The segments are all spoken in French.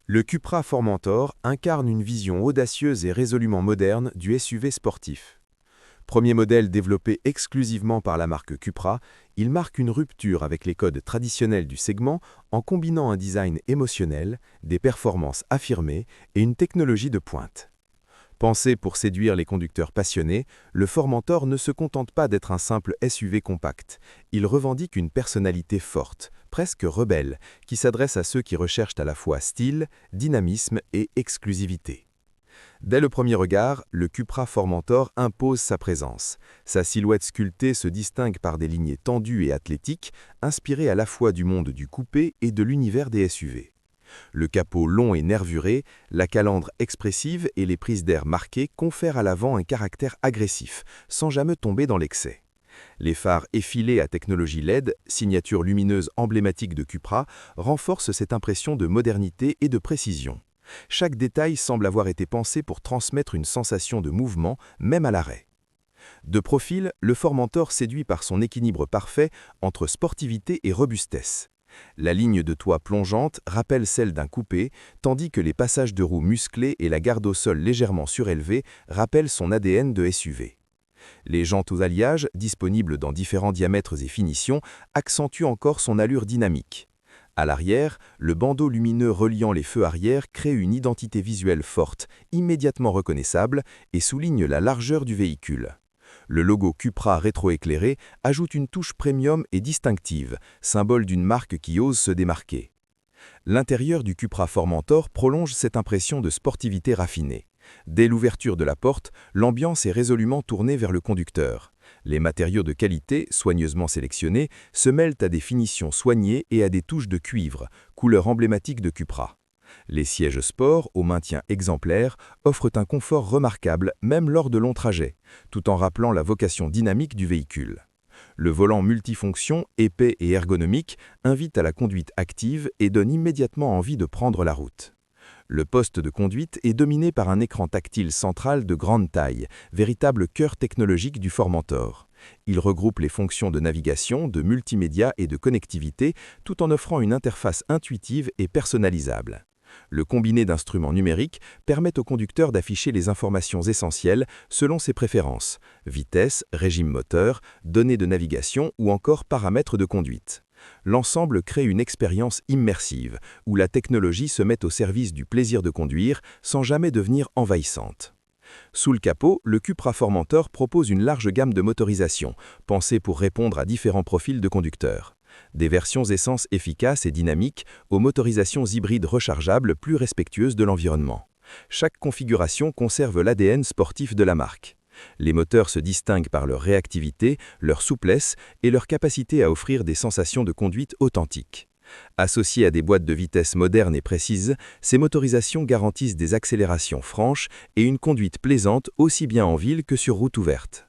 Le Cupra Formentor incarne une vision audacieuse et résolument moderne du SUV sportif. Premier modèle développé exclusivement par la marque Cupra, il marque une rupture avec les codes traditionnels du segment en combinant un design émotionnel, des performances affirmées et une technologie de pointe. Pensé pour séduire les conducteurs passionnés, le Formentor ne se contente pas d'être un simple SUV compact. Il revendique une personnalité forte, presque rebelle, qui s'adresse à ceux qui recherchent à la fois style, dynamisme et exclusivité. Dès le premier regard, le Cupra Formentor impose sa présence. Sa silhouette sculptée se distingue par des lignées tendues et athlétiques, inspirées à la fois du monde du coupé et de l'univers des SUV. Le capot long et nervuré, la calandre expressive et les prises d'air marquées confèrent à l'avant un caractère agressif, sans jamais tomber dans l'excès. Les phares effilés à technologie LED, signature lumineuse emblématique de Cupra, renforcent cette impression de modernité et de précision. Chaque détail semble avoir été pensé pour transmettre une sensation de mouvement, même à l'arrêt. De profil, le Formentor séduit par son équilibre parfait entre sportivité et robustesse. La ligne de toit plongeante rappelle celle d'un coupé, tandis que les passages de roues musclés et la garde au sol légèrement surélevée rappellent son ADN de SUV. Les jantes aux alliages, disponibles dans différents diamètres et finitions, accentuent encore son allure dynamique. À l'arrière, le bandeau lumineux reliant les feux arrière crée une identité visuelle forte, immédiatement reconnaissable, et souligne la largeur du véhicule. Le logo Cupra rétroéclairé ajoute une touche premium et distinctive, symbole d'une marque qui ose se démarquer. L'intérieur du Cupra Formentor prolonge cette impression de sportivité raffinée. Dès l'ouverture de la porte, l'ambiance est résolument tournée vers le conducteur. Les matériaux de qualité, soigneusement sélectionnés, se mêlent à des finitions soignées et à des touches de cuivre, couleur emblématique de Cupra. Les sièges sport, au maintien exemplaire, offrent un confort remarquable même lors de longs trajets, tout en rappelant la vocation dynamique du véhicule. Le volant multifonction, épais et ergonomique, invite à la conduite active et donne immédiatement envie de prendre la route. Le poste de conduite est dominé par un écran tactile central de grande taille, véritable cœur technologique du Formentor. Il regroupe les fonctions de navigation, de multimédia et de connectivité, tout en offrant une interface intuitive et personnalisable. Le combiné d'instruments numériques permet au conducteur d'afficher les informations essentielles selon ses préférences, vitesse, régime moteur, données de navigation ou encore paramètres de conduite. L'ensemble crée une expérience immersive, où la technologie se met au service du plaisir de conduire sans jamais devenir envahissante. Sous le capot, le Cupra Formentor propose une large gamme de motorisations, pensée pour répondre à différents profils de conducteurs. Des versions essence efficaces et dynamiques aux motorisations hybrides rechargeables plus respectueuses de l'environnement. Chaque configuration conserve l'ADN sportif de la marque. Les moteurs se distinguent par leur réactivité, leur souplesse et leur capacité à offrir des sensations de conduite authentiques. Associées à des boîtes de vitesse modernes et précises, ces motorisations garantissent des accélérations franches et une conduite plaisante aussi bien en ville que sur route ouverte.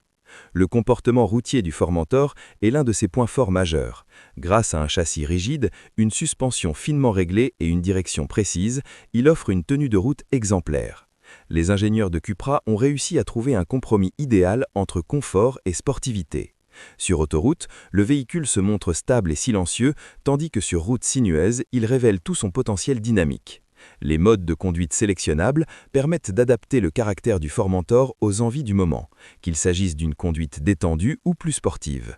Le comportement routier du Formentor est l'un de ses points forts majeurs. Grâce à un châssis rigide, une suspension finement réglée et une direction précise, il offre une tenue de route exemplaire. Les ingénieurs de Cupra ont réussi à trouver un compromis idéal entre confort et sportivité. Sur autoroute, le véhicule se montre stable et silencieux, tandis que sur route sinueuse, il révèle tout son potentiel dynamique. Les modes de conduite sélectionnables permettent d'adapter le caractère du Formentor aux envies du moment, qu'il s'agisse d'une conduite détendue ou plus sportive.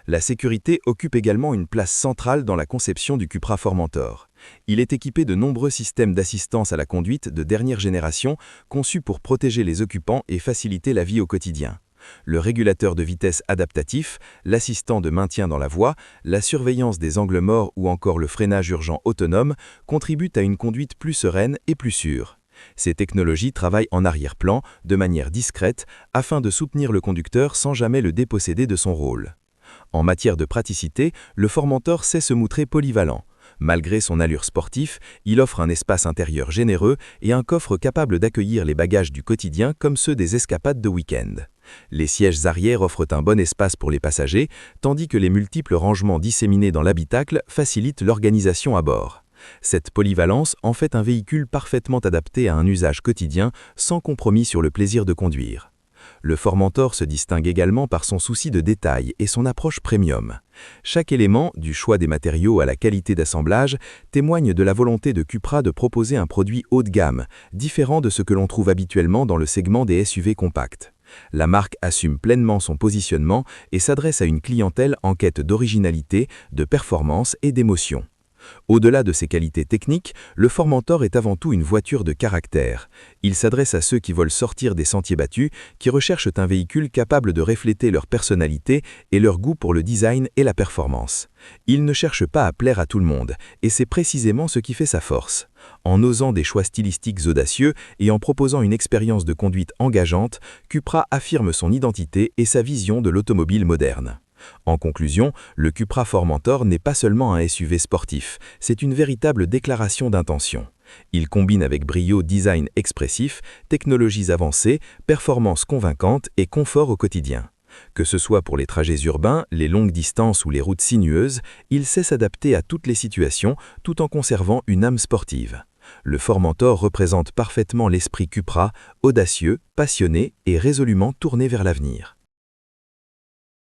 La sécurité occupe également une place centrale dans la conception du Cupra Formentor. Il est équipé de nombreux systèmes d'assistance à la conduite de dernière génération, conçus pour protéger les occupants et faciliter la vie au quotidien. Le régulateur de vitesse adaptatif, l'assistant de maintien dans la voie, la surveillance des angles morts ou encore le freinage urgent autonome contribuent à une conduite plus sereine et plus sûre. Ces technologies travaillent en arrière-plan, de manière discrète, afin de soutenir le conducteur sans jamais le déposséder de son rôle. En matière de praticité, le Formentor sait se montrer polyvalent. Malgré son allure sportive, il offre un espace intérieur généreux et un coffre capable d'accueillir les bagages du quotidien comme ceux des escapades de week-end. Les sièges arrière offrent un bon espace pour les passagers, tandis que les multiples rangements disséminés dans l'habitacle facilitent l'organisation à bord. Cette polyvalence en fait un véhicule parfaitement adapté à un usage quotidien, sans compromis sur le plaisir de conduire. Le Formentor se distingue également par son souci de détail et son approche premium. Chaque élément, du choix des matériaux à la qualité d'assemblage, témoigne de la volonté de Cupra de proposer un produit haut de gamme, différent de ce que l'on trouve habituellement dans le segment des SUV compacts. La marque assume pleinement son positionnement et s'adresse à une clientèle en quête d'originalité, de performance et d'émotion. Au-delà de ses qualités techniques, le Formentor est avant tout une voiture de caractère. Il s'adresse à ceux qui veulent sortir des sentiers battus, qui recherchent un véhicule capable de refléter leur personnalité et leur goût pour le design et la performance. Il ne cherche pas à plaire à tout le monde, et c'est précisément ce qui fait sa force. En osant des choix stylistiques audacieux et en proposant une expérience de conduite engageante, Cupra affirme son identité et sa vision de l'automobile moderne. En conclusion, le Cupra Formentor n'est pas seulement un SUV sportif, c'est une véritable déclaration d'intention. Il combine avec brio design expressif, technologies avancées, performances convaincantes et confort au quotidien. Que ce soit pour les trajets urbains, les longues distances ou les routes sinueuses, il sait s'adapter à toutes les situations tout en conservant une âme sportive. Le Formentor représente parfaitement l'esprit Cupra, audacieux, passionné et résolument tourné vers l'avenir.